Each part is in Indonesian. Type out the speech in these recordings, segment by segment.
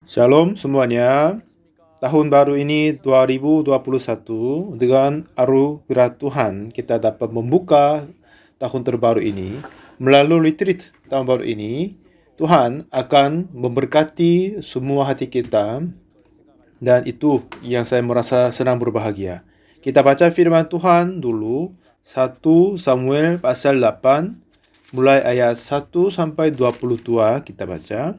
Shalom semuanya. Tahun baru ini 2021 dengan anugerah Tuhan kita dapat membuka tahun terbaru ini. Melalui retreat tahun baru ini, Tuhan akan memberkati semua hati kita dan itu yang saya merasa senang berbahagia. Kita baca firman Tuhan dulu, 1 Samuel pasal 8 mulai ayat 1 sampai 22 kita baca.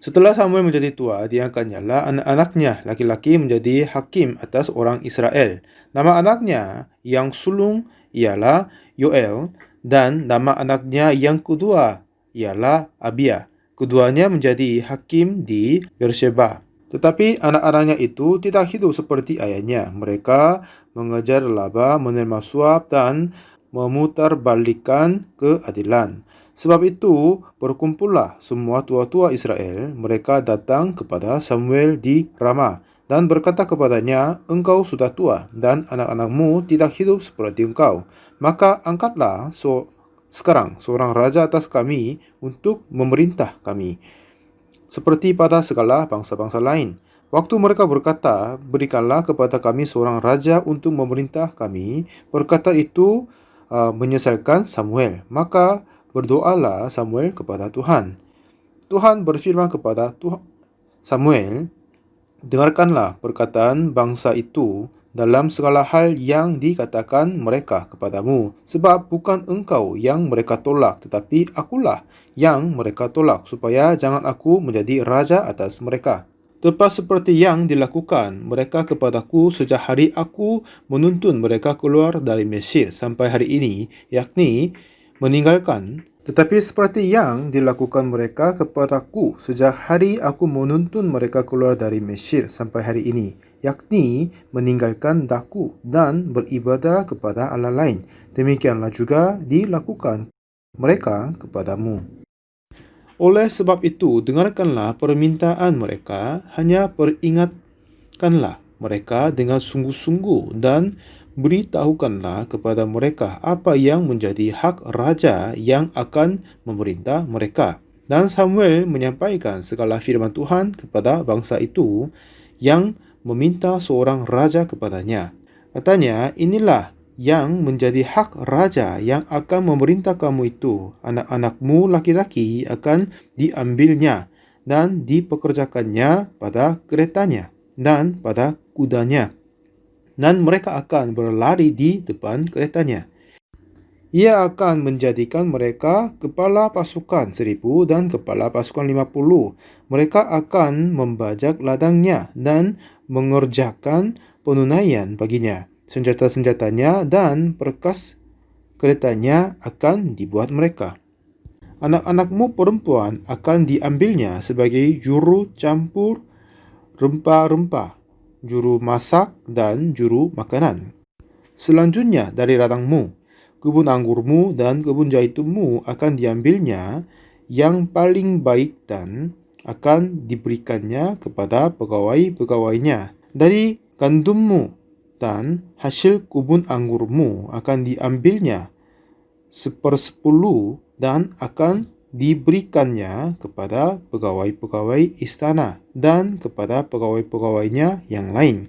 Setelah Samuel menjadi tua, diangkatnyalah anak-anaknya laki-laki menjadi hakim atas orang Israel. Nama anaknya yang sulung ialah Yoel, dan nama anaknya yang kedua ialah Abia. Keduanya menjadi hakim di Beersheba. Tetapi anak-anaknya itu tidak hidup seperti ayahnya. Mereka mengejar laba, menerima suap, dan memutarbalikkan keadilan. Sebab itu, berkumpullah semua tua-tua Israel. Mereka datang kepada Samuel di Rama dan berkata kepadanya, "Engkau sudah tua, dan anak-anakmu tidak hidup seperti engkau. Maka angkatlah sekarang seorang raja atas kami untuk memerintah kami, seperti pada segala bangsa-bangsa lain." Waktu mereka berkata, "Berikanlah kepada kami seorang raja untuk memerintah kami," perkataan itu menyesalkan Samuel. Maka berdoalah Samuel kepada Tuhan. Tuhan berfirman kepada Samuel, "Dengarkanlah perkataan bangsa itu dalam segala hal yang dikatakan mereka kepadamu, sebab bukan engkau yang mereka tolak, tetapi akulah yang mereka tolak, supaya jangan aku menjadi raja atas mereka. Tepat seperti yang dilakukan mereka kepadaku sejak hari aku menuntun mereka keluar dari Mesir sampai hari ini, yakni meninggalkan. Tetapi seperti yang dilakukan mereka kepadaku sejak hari aku menuntun mereka keluar dari Mesir sampai hari ini, yakni meninggalkan daku dan beribadah kepada Allah lain, demikianlah juga dilakukan mereka kepadamu. Oleh sebab itu, dengarkanlah permintaan mereka, hanya peringatkanlah mereka dengan sungguh-sungguh dan beritahukanlah kepada mereka apa yang menjadi hak raja yang akan memerintah mereka." Dan Samuel menyampaikan segala firman Tuhan kepada bangsa itu yang meminta seorang raja kepadanya. Katanya, "Inilah yang menjadi hak raja yang akan memerintah kamu itu. Anak-anakmu laki-laki akan diambilnya dan dipekerjakannya pada keretanya dan pada kudanya, dan mereka akan berlari di depan keretanya. Ia akan menjadikan mereka kepala pasukan 1,000 dan kepala pasukan 50. Mereka akan membajak ladangnya dan mengerjakan penunaian baginya. Senjata-senjatanya dan perkas keretanya akan dibuat mereka. Anak-anakmu perempuan akan diambilnya sebagai juru campur rempah-rempah, juru masak, dan juru makanan. Selanjutnya dari ladangmu, kebun anggurmu dan kebun jaitunmu akan diambilnya yang paling baik dan akan diberikannya kepada pegawai-pegawainya. Dari gandummu dan hasil kebun anggurmu akan diambilnya 1/10 dan akan diberikannya kepada pegawai-pegawai istana dan kepada pegawai-pegawainya yang lain.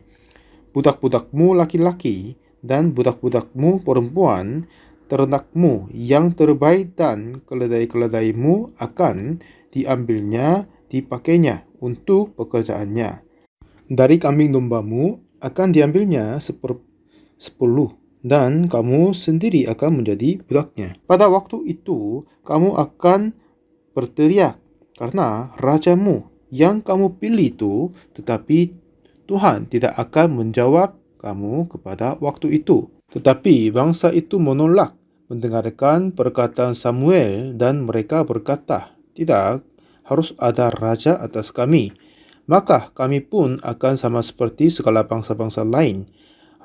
Budak-budakmu laki-laki dan budak-budakmu perempuan, ternakmu yang terbaik dan keledai-keledaimu akan diambilnya, dipakainya untuk pekerjaannya. Dari kambing dombamu akan diambilnya 1/10, dan kamu sendiri akan menjadi budaknya. Pada waktu itu, kamu akan berteriak karena rajamu yang kamu pilih itu, tetapi Tuhan tidak akan menjawab kamu kepada waktu itu. Tetapi bangsa itu menolak mendengarkan perkataan Samuel dan mereka berkata, "Tidak, harus ada raja atas kami. Maka kami pun akan sama seperti segala bangsa-bangsa lain.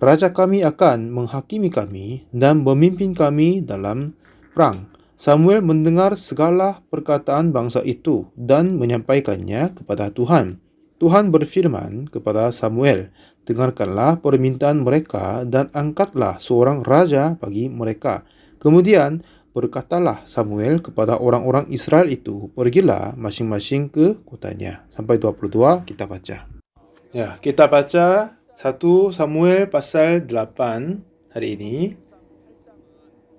Raja kami akan menghakimi kami dan memimpin kami dalam perang." Samuel mendengar segala perkataan bangsa itu dan menyampaikannya kepada Tuhan. Tuhan berfirman kepada Samuel, "Dengarkanlah permintaan mereka dan angkatlah seorang raja bagi mereka. Kemudian berkatalah Samuel kepada orang-orang Israel itu, pergilah masing-masing ke kotanya. Sampai 22 kita baca. Ya, kita baca 1 Samuel pasal 8 hari ini.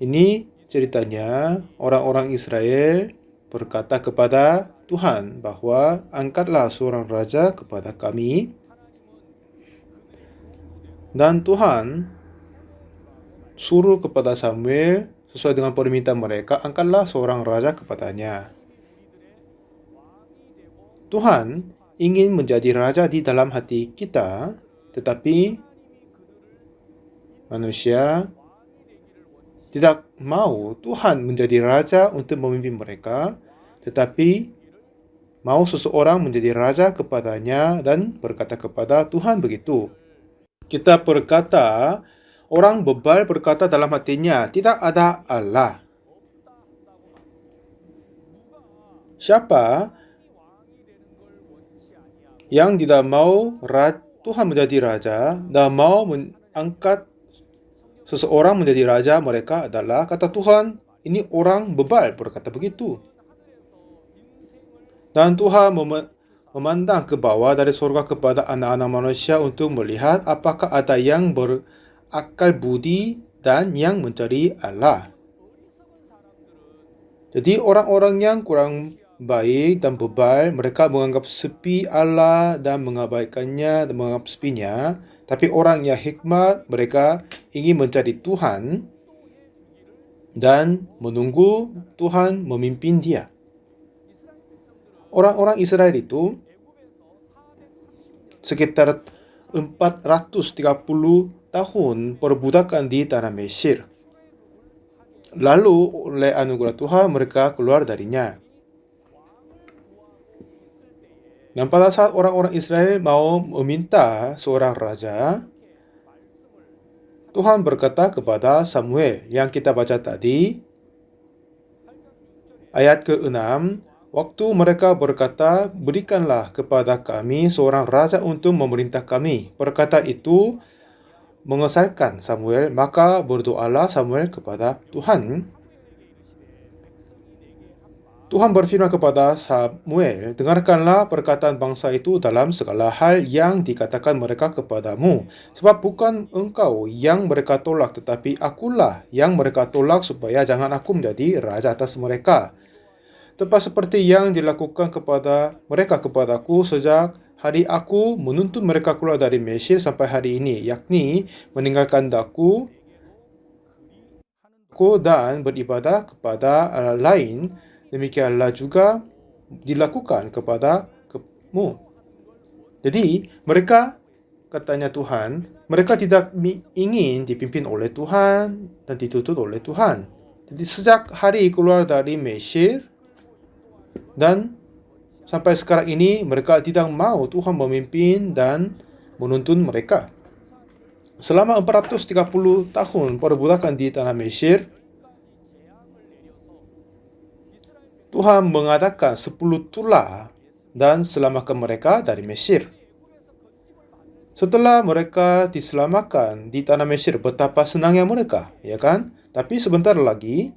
Ini ceritanya orang-orang Israel berkata kepada Tuhan bahwa angkatlah seorang raja kepada kami. Dan Tuhan suruh kepada Samuel sesuai dengan permintaan mereka, angkatlah seorang raja kepadanya. Tuhan ingin menjadi raja di dalam hati kita, tetapi manusia tidak mau Tuhan menjadi raja untuk memimpin mereka, tetapi mau seseorang menjadi raja kepadanya dan berkata kepada Tuhan begitu. Kita berkata, orang bebal berkata dalam hatinya, tidak ada Allah. Siapa yang tidak mau Tuhan menjadi raja dan mau mengangkat seseorang menjadi raja, mereka adalah, kata Tuhan, ini orang bebal berkata begitu. Dan Tuhan memandang ke bawah dari surga kepada anak-anak manusia untuk melihat apakah ada yang berakal budi dan yang mencari Allah. Jadi orang-orang yang kurang baik dan bebal, mereka menganggap sepi Allah dan mengabaikannya dan menganggap sepinya. Tapi orang yang hikmat, mereka ingin mencari Tuhan dan menunggu Tuhan memimpin dia. Orang-orang Israel itu sekitar 430 tahun perbudakan di tanah Mesir. Lalu oleh anugerah Tuhan mereka keluar darinya. Dan pada saat orang-orang Israel mau meminta seorang raja, Tuhan berkata kepada Samuel yang kita baca tadi, ayat ke-6, waktu mereka berkata, berikanlah kepada kami seorang raja untuk memerintah kami. Perkataan itu mengesalkan Samuel, maka berdoalah Samuel kepada Tuhan. Tuhan berfirman kepada Samuel, dengarkanlah perkataan bangsa itu dalam segala hal yang dikatakan mereka kepadamu. Sebab bukan engkau yang mereka tolak, tetapi akulah yang mereka tolak supaya jangan aku menjadi raja atas mereka. Tepat seperti yang dilakukan kepada mereka kepadaku sejak hari aku menuntun mereka keluar dari Mesir sampai hari ini, yakni meninggalkan daku dan beribadah kepada Allah lain. Demikianlah juga dilakukan kepada kamu. Jadi mereka, katanya Tuhan, mereka tidak ingin dipimpin oleh Tuhan dan dituntun oleh Tuhan. Jadi sejak hari keluar dari Mesir dan sampai sekarang ini mereka tidak mau Tuhan memimpin dan menuntun mereka. Selama 430 tahun perbudakan di tanah Mesir, Tuhan mengadakan 10 tula dan selamatkan mereka dari Mesir. Setelah mereka diselamatkan di tanah Mesir, betapa senangnya mereka, ya kan? Tapi sebentar lagi,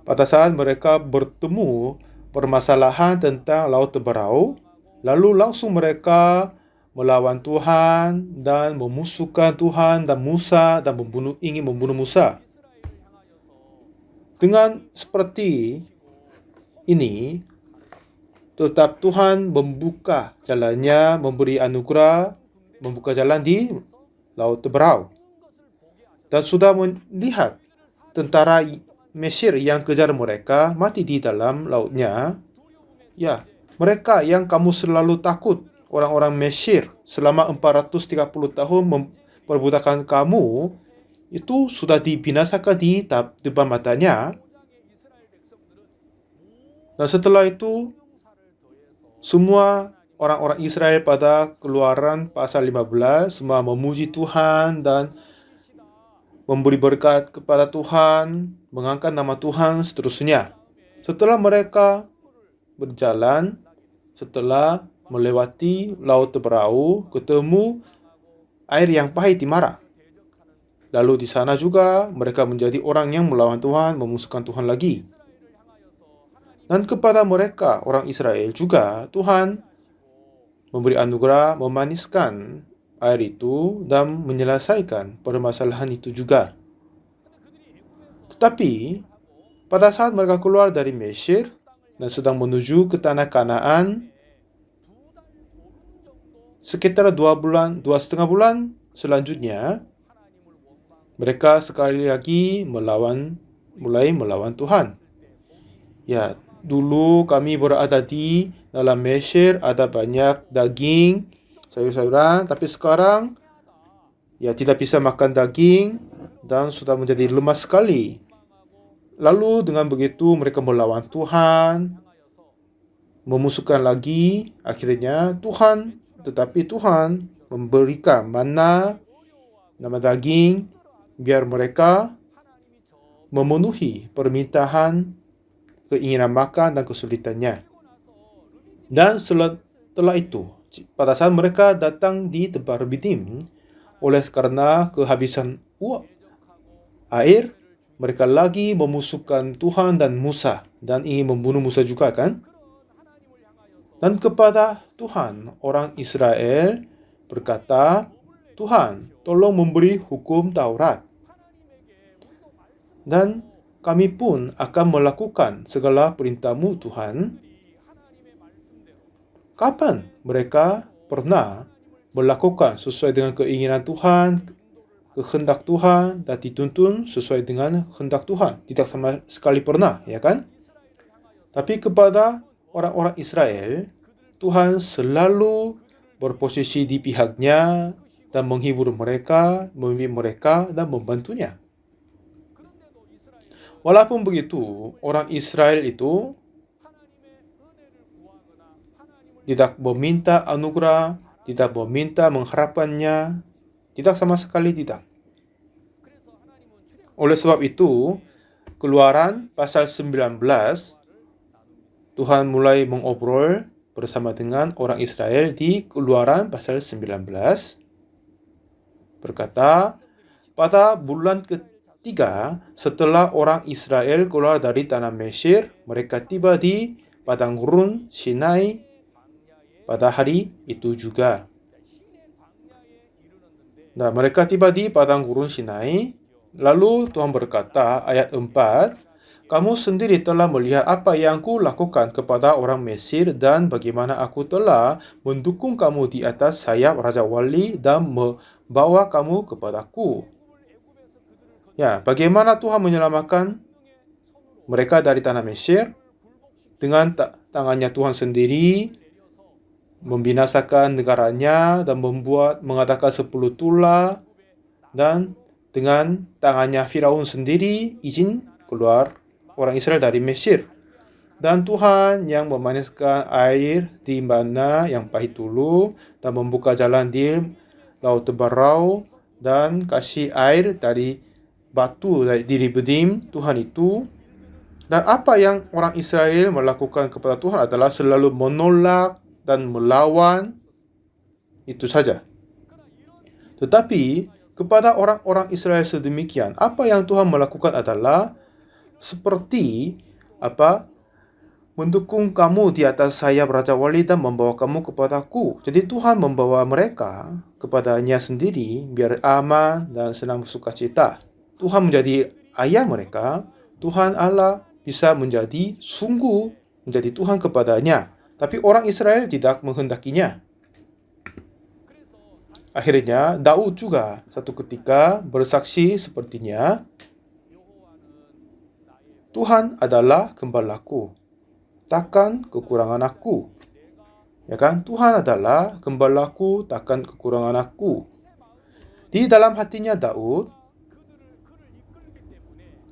pada saat mereka bertemu permasalahan tentang Laut Teberau, lalu langsung mereka melawan Tuhan dan memusuhkan Tuhan dan Musa dan ingin membunuh Musa. Dengan seperti ini, tetap Tuhan membuka jalannya, memberi anugerah, membuka jalan di Laut Teberau. Dan sudah melihat tentara Mesir yang kejar mereka mati di dalam lautnya. Ya, mereka yang kamu selalu takut, orang-orang Mesir selama 430 tahun memperbudakan kamu, itu sudah dibinasakan di depan matanya. Dan setelah itu, semua orang-orang Israel pada Keluaran pasal 15 semua memuji Tuhan dan memberi berkat kepada Tuhan, mengangkat nama Tuhan, seterusnya. Setelah mereka berjalan, setelah melewati Laut Teberau, ketemu air yang pahit di Mara. Lalu di sana juga mereka menjadi orang yang melawan Tuhan, memusuhkan Tuhan lagi. Dan kepada mereka, orang Israel juga, Tuhan memberi anugerah memaniskan air itu dan menyelesaikan permasalahan itu juga. Tetapi, pada saat mereka keluar dari Mesir dan sedang menuju ke tanah Kanaan, sekitar 2,5 bulan selanjutnya, mereka sekali lagi mulai melawan Tuhan. Ya, dulu kami berada di dalam Mesir, ada banyak daging, sayur-sayuran, tapi sekarang ya tidak bisa makan daging dan sudah menjadi lemah sekali. Lalu dengan begitu mereka melawan Tuhan, memusuhkan lagi, akhirnya tetapi Tuhan memberikan mana, nama daging, biar mereka memenuhi permintaan, keinginan makan dan kesulitannya. Dan setelah itu, pada saat mereka datang di tempat Rebidim, oleh karena kehabisan air, mereka lagi memusuhkan Tuhan dan Musa dan ingin membunuh Musa juga kan? Dan kepada Tuhan, orang Israel berkata, Tuhan, tolong memberi hukum Taurat. Dan kami pun akan melakukan segala perintah-Mu, Tuhan. Kapan mereka pernah melakukan sesuai dengan keinginan Tuhan, kehendak Tuhan, dan dituntun sesuai dengan kehendak Tuhan? Tidak sama sekali pernah, ya kan? Tapi kepada orang-orang Israel, Tuhan selalu berposisi di pihaknya dan menghibur mereka, memimpin mereka, dan membantunya. Walaupun begitu, orang Israel itu tidak meminta anugerah, tidak meminta mengharapkannya, tidak sama sekali tidak. Oleh sebab itu, Keluaran pasal 19, Tuhan mulai mengobrol bersama dengan orang Israel di Keluaran pasal 19, berkata, pada bulan ketiga setelah orang Israel keluar dari tanah Mesir, mereka tiba di padang gurun Sinai pada hari itu juga. Nah, mereka tiba di padang gurun Sinai, lalu Tuhan berkata, ayat 4, kamu sendiri telah melihat apa yang ku lakukan kepada orang Mesir dan bagaimana aku telah mendukung kamu di atas sayap Raja Wali dan membawa kamu kepadaku. Ya, bagaimana Tuhan menyelamatkan mereka dari tanah Mesir? Dengan tangannya Tuhan sendiri, membinasakan negaranya dan mengadakan 10 tula, dan dengan tangannya Firaun sendiri izin keluar orang Israel dari Mesir. Dan Tuhan yang memaniskan air di mana yang pahit dulu dan membuka jalan di Laut Tebarau dan kasih air dari batu di Rebidim, Tuhan itu. Dan apa yang orang Israel melakukan kepada Tuhan adalah selalu menolak dan melawan, itu saja. Tetapi kepada orang-orang Israel sedemikian, apa yang Tuhan melakukan adalah seperti mendukung kamu di atas sayap Raja Wali dan membawa kamu kepadaku. Jadi Tuhan membawa mereka kepadanya sendiri biar aman dan senang bersukacita. Tuhan menjadi ayah mereka. Tuhan Allah bisa menjadi Tuhan kepadanya. Tapi orang Israel tidak menghendakinya. Akhirnya Daud juga satu ketika bersaksi sepertinya, Tuhan adalah gembalaku, takkan kekurangan aku. Ya kan? Tuhan adalah gembalaku, takkan kekurangan aku. Di dalam hatinya Daud,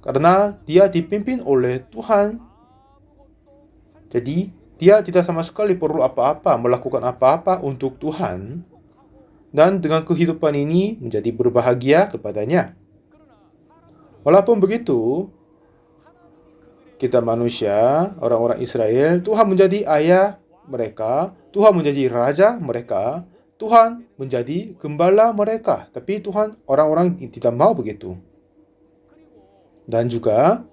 karena dia dipimpin oleh Tuhan, jadi dia tidak sama sekali perlu apa-apa, melakukan apa-apa untuk Tuhan. Dan dengan kehidupan ini menjadi berbahagia kepadanya. Walaupun begitu, kita manusia, orang-orang Israel, Tuhan menjadi ayah mereka, Tuhan menjadi raja mereka, Tuhan menjadi gembala mereka. Tapi Tuhan, orang-orang tidak mau begitu. Dan juga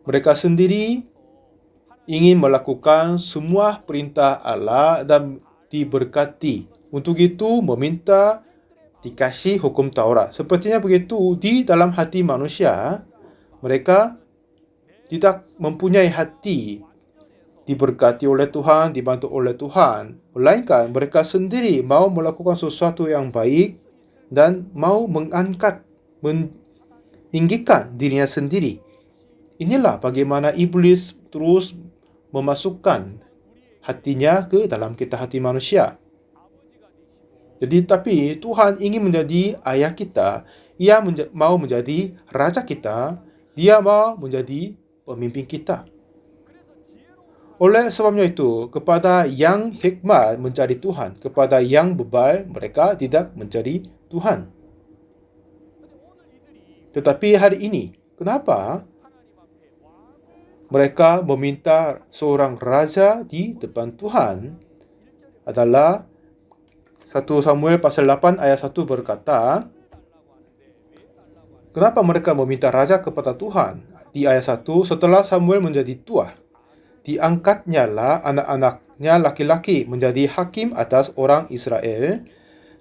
mereka sendiri ingin melakukan semua perintah Allah dan diberkati. Untuk itu meminta dikasih hukum Taurat. Sepertinya begitu di dalam hati manusia, mereka tidak mempunyai hati diberkati oleh Tuhan, dibantu oleh Tuhan. Melainkan mereka sendiri mau melakukan sesuatu yang baik dan mau mengangkat, meninggikan dirinya sendiri. Inilah bagaimana iblis terus memasukkan hatinya ke dalam kita hati manusia. Jadi tapi Tuhan ingin menjadi ayah kita, Ia mau menjadi raja kita, Dia mau menjadi pemimpin kita. Oleh sebabnya itu, kepada yang hikmat mencari Tuhan, kepada yang bebal mereka tidak mencari Tuhan. Tetapi hari ini, kenapa mereka meminta seorang raja di depan Tuhan? Adalah 1 Samuel pasal 8 ayat 1 berkata, kenapa mereka meminta raja kepada Tuhan? Di ayat 1, setelah Samuel menjadi tua, diangkatnya lah anak-anaknya laki-laki menjadi hakim atas orang Israel.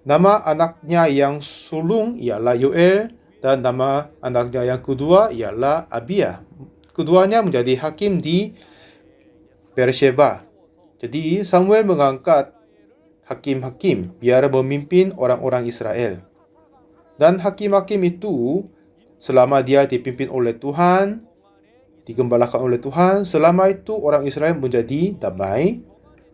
Nama anaknya yang sulung ialah Yoel dan nama anaknya yang kedua ialah Abia. Keduanya menjadi hakim di Beersheba. Jadi Samuel mengangkat hakim-hakim biar memimpin orang-orang Israel. Dan hakim-hakim itu selama dia dipimpin oleh Tuhan, digembalakan oleh Tuhan, selama itu orang Israel menjadi damai.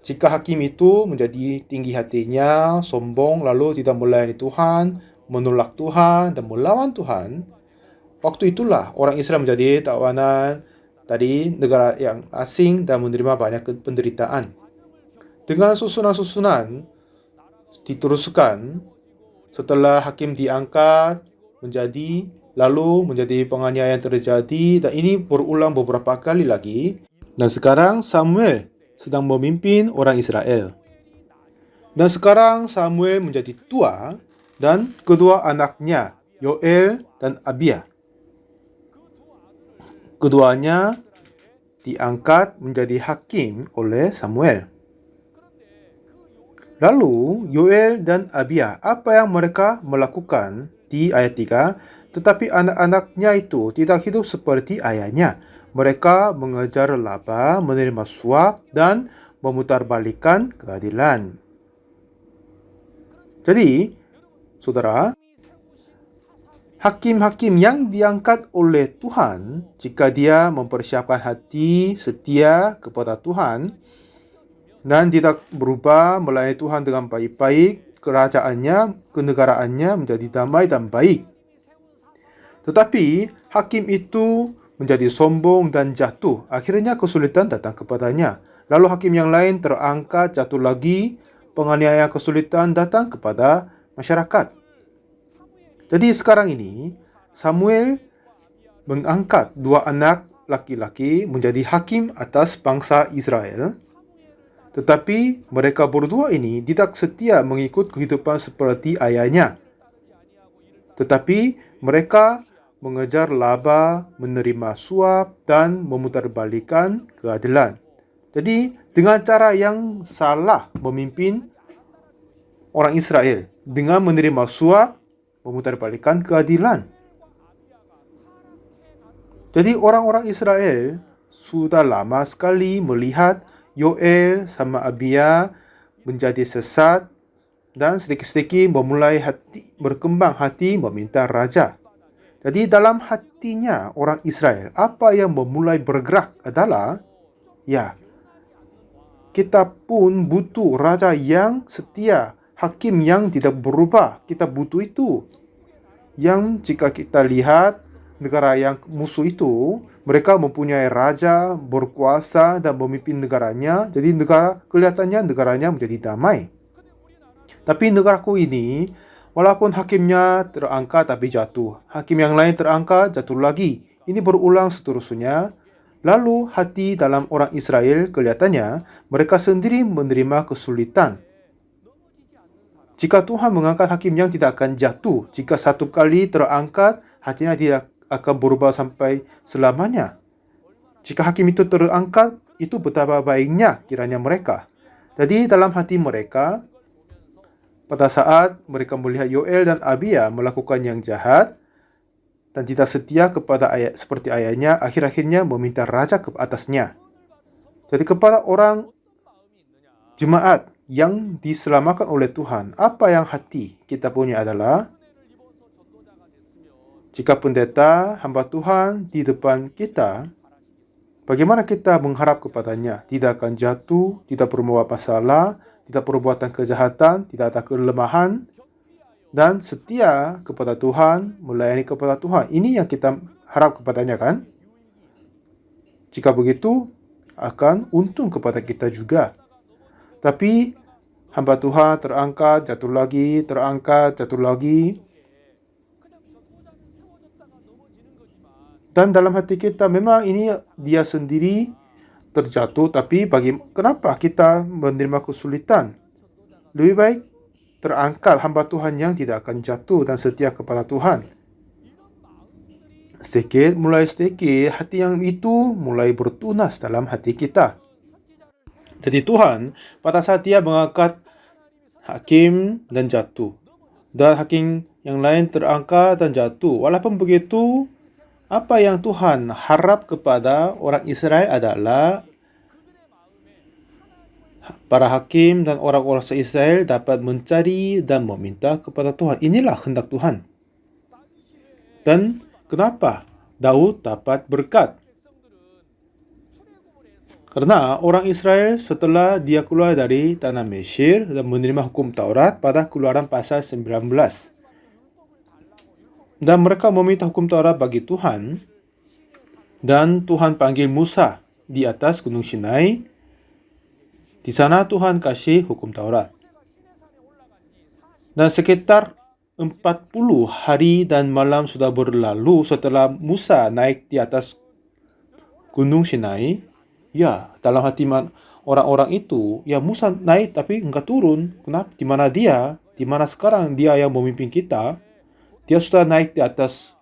Jika hakim itu menjadi tinggi hatinya, sombong, lalu tidak melayani Tuhan, menolak Tuhan, dan melawan Tuhan, waktu itulah orang Israel menjadi tawanan dari negara yang asing dan menerima banyak penderitaan. Dengan susunan-susunan diteruskan, setelah hakim diangkat lalu menjadi penganiayaan terjadi, dan ini berulang beberapa kali lagi. Dan sekarang Samuel sedang memimpin orang Israel. Dan sekarang Samuel menjadi tua dan kedua anaknya, Yoel dan Abia, keduanya diangkat menjadi hakim oleh Samuel. Lalu Yoel dan Abia, apa yang mereka melakukan di ayat 3? Tetapi anak-anaknya itu tidak hidup seperti ayahnya. Mereka mengejar laba, menerima suap, dan memutarbalikkan keadilan. Jadi, saudara, hakim-hakim yang diangkat oleh Tuhan, jika dia mempersiapkan hati setia kepada Tuhan dan tidak berubah melayani Tuhan dengan baik-baik, kerajaannya, kenegaraannya menjadi damai dan baik. Tetapi hakim itu menjadi sombong dan jatuh. Akhirnya kesulitan datang kepadanya. Lalu hakim yang lain terangkat, jatuh lagi. Penganiayaan kesulitan datang kepada masyarakat. Jadi sekarang ini Samuel mengangkat dua anak laki-laki menjadi hakim atas bangsa Israel. Tetapi mereka berdua ini tidak setia mengikut kehidupan seperti ayahnya. Tetapi mereka mengejar laba, menerima suap, dan memutarbalikkan keadilan. Jadi, dengan cara yang salah memimpin orang Israel, dengan menerima suap, memutarbalikkan keadilan. Jadi, orang-orang Israel sudah lama sekali melihat Yoel sama Abia menjadi sesat dan sedikit-sedikit memulai berkembang hati meminta raja. Jadi dalam hatinya orang Israel, apa yang memulai bergerak adalah, kita pun butuh raja yang setia, hakim yang tidak berubah. Kita butuh itu. Yang jika kita lihat negara yang musuh itu, mereka mempunyai raja berkuasa dan memimpin negaranya. Jadi kelihatannya negaranya menjadi damai. Tapi negaraku ini, walaupun hakimnya terangkat tapi jatuh, hakim yang lain terangkat, jatuh lagi. Ini berulang seterusnya. Lalu hati dalam orang Israel kelihatannya mereka sendiri menerima kesulitan. Jika Tuhan mengangkat hakim yang tidak akan jatuh, jika satu kali terangkat, hatinya tidak akan berubah sampai selamanya. Jika hakim itu terangkat, itu betapa baiknya kiranya mereka. Jadi dalam hati mereka, pada saat mereka melihat Yoel dan Abia melakukan yang jahat dan tidak setia kepada ayat seperti ayahnya, akhir-akhirnya meminta raja ke atasnya. Jadi kepada orang jemaat yang diselamatkan oleh Tuhan, apa yang hati kita punya adalah, jika pendeta hamba Tuhan di depan kita, bagaimana kita mengharap kepadanya? Tidak akan jatuh, tidak membawa masalah, tidak perbuatan kejahatan, tidak ada kelemahan, dan setia kepada Tuhan, melayani kepada Tuhan. Ini yang kita harap kepadanya, kan? Jika begitu, akan untung kepada kita juga. Tapi hamba Tuhan terangkat, jatuh lagi, terangkat, jatuh lagi. Dan dalam hati kita memang ini dia sendiri terjatuh, tapi kenapa kita menerima kesulitan? Lebih baik terangkat hamba Tuhan yang tidak akan jatuh dan setia kepada Tuhan. Mulai sedikit, hati yang itu mulai bertunas dalam hati kita. Jadi Tuhan, pada saat dia mengangkat hakim dan jatuh, dan hakim yang lain terangkat dan jatuh, walaupun begitu, apa yang Tuhan harap kepada orang Israel adalah para hakim dan orang-orang se-Israel dapat mencari dan meminta kepada Tuhan. Inilah hendak Tuhan. Dan kenapa Daud dapat berkat? Karena orang Israel setelah dia keluar dari tanah Mesir dan menerima hukum Taurat pada Keluaran pasal 19. Dan mereka meminta hukum Taurat bagi Tuhan. Dan Tuhan panggil Musa di atas Gunung Sinai. Di sana Tuhan kasih hukum Taurat. Dan sekitar 40 hari dan malam sudah berlalu setelah Musa naik di atas Gunung Sinai. Ya, dalam hati orang-orang itu, ya Musa naik tapi enggak turun. Kenapa? Di mana dia? Di mana sekarang dia yang memimpin kita? Dia sudah naik di atas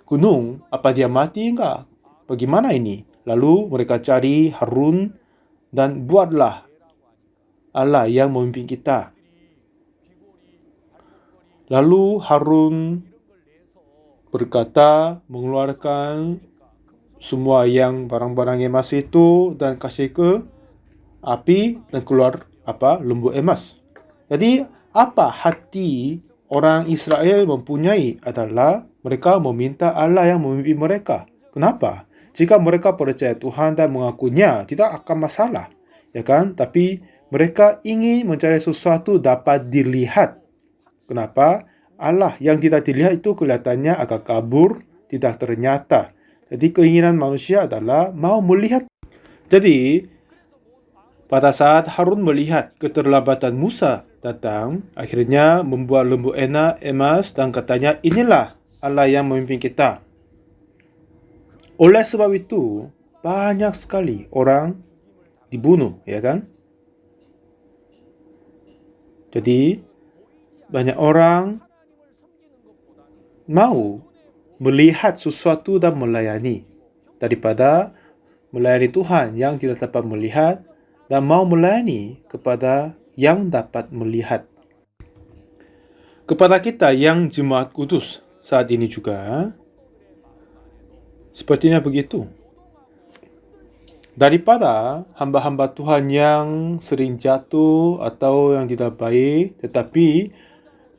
gunung. Apa dia mati enggak? Bagaimana ini? Lalu mereka cari Harun dan buatlah Allah yang memimpin kita. Lalu Harun berkata, mengeluarkan semua yang barang-barang emas itu dan kasih ke api dan keluar lembu emas. Jadi apa hati orang Israel mempunyai adalah mereka meminta Allah yang memimpin mereka. Kenapa? Jika mereka percaya Tuhan dan mengakuinya, tidak akan masalah, ya kan? Tapi mereka ingin mencari sesuatu dapat dilihat. Kenapa? Allah yang tidak dilihat itu kelihatannya agak kabur, tidak ternyata. Jadi keinginan manusia adalah mau melihat. Jadi pada saat Harun melihat keterlambatan Musa datang, akhirnya membuat lembu emas dan katanya, inilah Allah yang memimpin kita. Oleh sebab itu, banyak sekali orang dibunuh, ya kan? Jadi banyak orang mau melihat sesuatu dan melayani daripada melayani Tuhan yang tidak dapat melihat dan mau melayani kepada yang dapat melihat. Kepada kita yang jemaat kudus saat ini juga sepertinya begitu. Daripada hamba-hamba Tuhan yang sering jatuh atau yang tidak baik, tetapi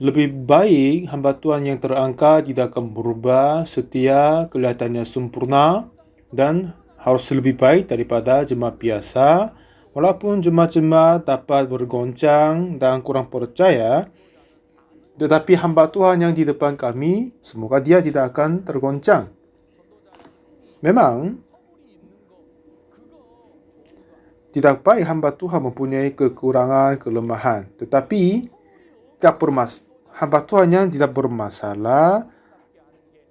lebih baik hamba Tuhan yang terangkat tidak akan berubah, setia, kelihatannya sempurna, dan harus lebih baik daripada jemaat biasa. Walaupun jemaat-jemaat dapat bergoncang dan kurang percaya, tetapi hamba Tuhan yang di depan kami, semoga dia tidak akan tergoncang. Memang tidak baik hamba Tuhan mempunyai kekurangan, kelemahan, tetapi hamba Tuhan yang tidak bermasalah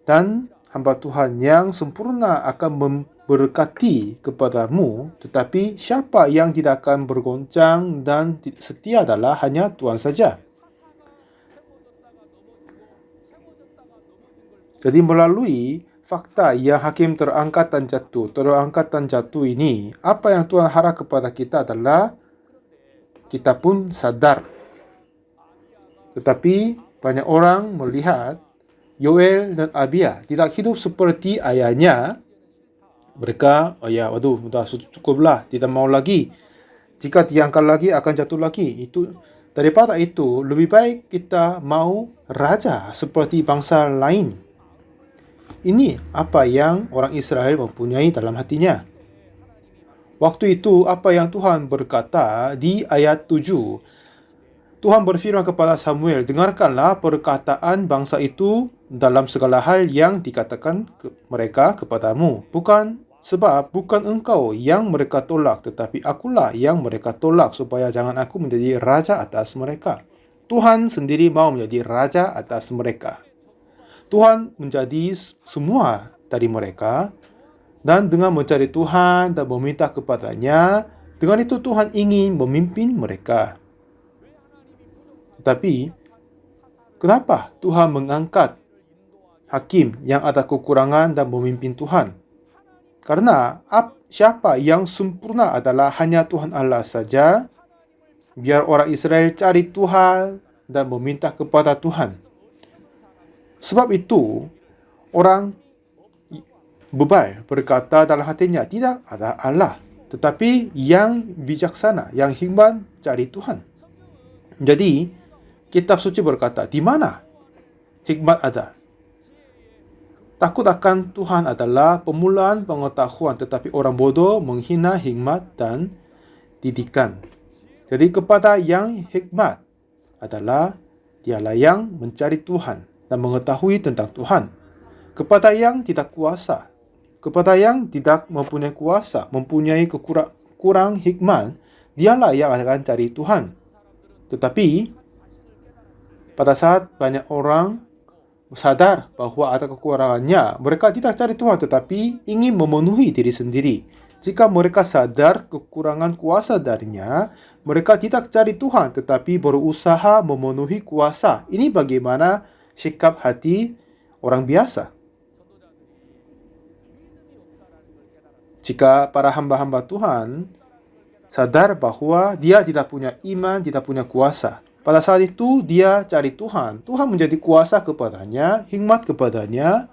dan hamba Tuhan yang sempurna akan berkati kepadamu, tetapi siapa yang tidak akan bergoncang dan setia adalah hanya Tuhan saja. Jadi melalui fakta yang hakim terangkat dan jatuh ini, apa yang Tuhan harap kepada kita adalah kita pun sadar. Tetapi banyak orang melihat Yoel dan Abia tidak hidup seperti ayahnya. Mereka, sudah cukuplah, tidak mau lagi. Jika diangkat lagi akan jatuh lagi. Daripada itu, lebih baik kita mau raja seperti bangsa lain. Ini apa yang orang Israel mempunyai dalam hatinya. Waktu itu, apa yang Tuhan berkata di ayat 7. Tuhan berfirman kepada Samuel, dengarkanlah perkataan bangsa itu dalam segala hal yang dikatakan mereka kepadamu. Sebab bukan engkau yang mereka tolak, tetapi akulah yang mereka tolak, supaya jangan aku menjadi raja atas mereka. Tuhan sendiri mau menjadi raja atas mereka. Tuhan menjadi semua dari mereka, dan dengan mencari Tuhan dan meminta kepadanya, dengan itu Tuhan ingin memimpin mereka. Tetapi, kenapa Tuhan mengangkat hakim yang ada kekurangan dan memimpin Tuhan? Karena siapa yang sempurna adalah hanya Tuhan Allah saja. Biar orang Israel cari Tuhan dan meminta kepada Tuhan. Sebab itu, orang bebal berkata dalam hatinya, tidak ada Allah. Tetapi yang bijaksana, yang hikmat, cari Tuhan. Jadi, kitab suci berkata, di mana hikmat ada? Takut akan Tuhan adalah permulaan pengetahuan, tetapi orang bodoh menghina hikmat dan didikan. Jadi kepada yang hikmat adalah dialah yang mencari Tuhan dan mengetahui tentang Tuhan. Kepada yang tidak kuasa, kepada yang tidak mempunyai kuasa, mempunyai kurang hikmat, dialah yang akan cari Tuhan. Tetapi pada saat banyak orang sadar bahwa ada kekurangannya, mereka tidak cari Tuhan tetapi ingin memenuhi diri sendiri. Jika mereka sadar kekurangan kuasa darinya, mereka tidak cari Tuhan tetapi berusaha memenuhi kuasa. Ini bagaimana sikap hati orang biasa. Jika para hamba-hamba Tuhan sadar bahwa dia tidak punya iman, tidak punya kuasa, pada saat itu dia cari Tuhan. Tuhan menjadi kuasa kepadanya, hikmat kepadanya,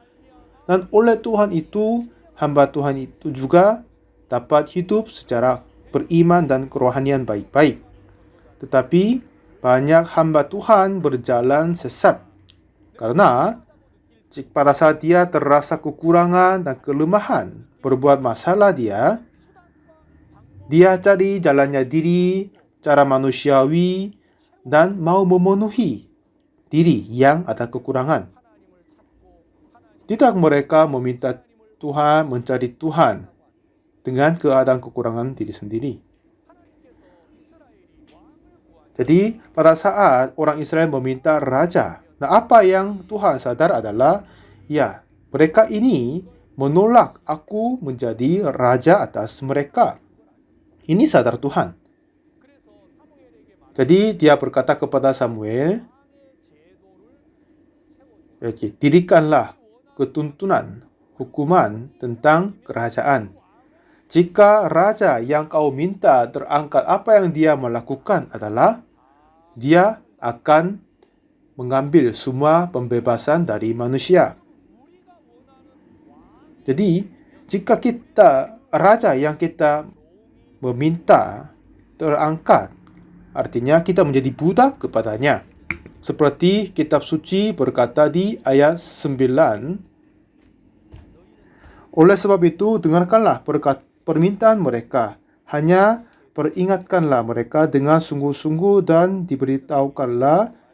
dan oleh Tuhan itu, hamba Tuhan itu juga dapat hidup secara beriman dan kerohanian baik-baik. Tetapi banyak hamba Tuhan berjalan sesat. Karena pada saat dia terasa kekurangan dan kelemahan, berbuat masalah dia cari jalannya diri, cara manusiawi, dan mau memenuhi diri yang ada kekurangan. Tidak mereka meminta Tuhan, mencari Tuhan dengan keadaan kekurangan diri sendiri. Jadi pada saat orang Israel meminta raja, nah apa yang Tuhan sadar adalah, mereka ini menolak aku menjadi raja atas mereka. Ini sadar Tuhan. Jadi dia berkata kepada Samuel, dirikanlah ketuntunan, hukuman tentang kerajaan. Jika raja yang kau minta terangkat, apa yang dia melakukan adalah dia akan mengambil semua pembebasan dari manusia. Jadi, jika raja yang kita meminta terangkat, artinya kita menjadi budak kepadanya. Seperti kitab suci berkata di ayat 9, oleh sebab itu, dengarkanlah permintaan mereka. Hanya peringatkanlah mereka dengan sungguh-sungguh dan diberitahukanlah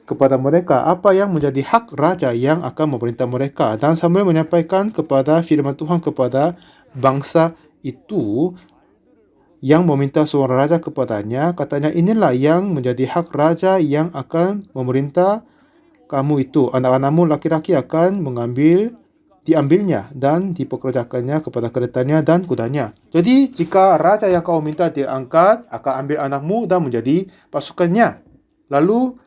kepada mereka apa yang menjadi hak raja yang akan memerintah mereka. Dan Samuel menyampaikan kepada firman Tuhan kepada bangsa itu yang meminta seorang raja kepadanya. Katanya, inilah yang menjadi hak raja yang akan memerintah kamu itu. Anak-anakmu laki-laki akan mengambil diambilnya dan dipekerjakannya kepada keretanya dan kudanya. Jadi, jika raja yang kau minta diangkat akan ambil anakmu dan menjadi pasukannya. Lalu,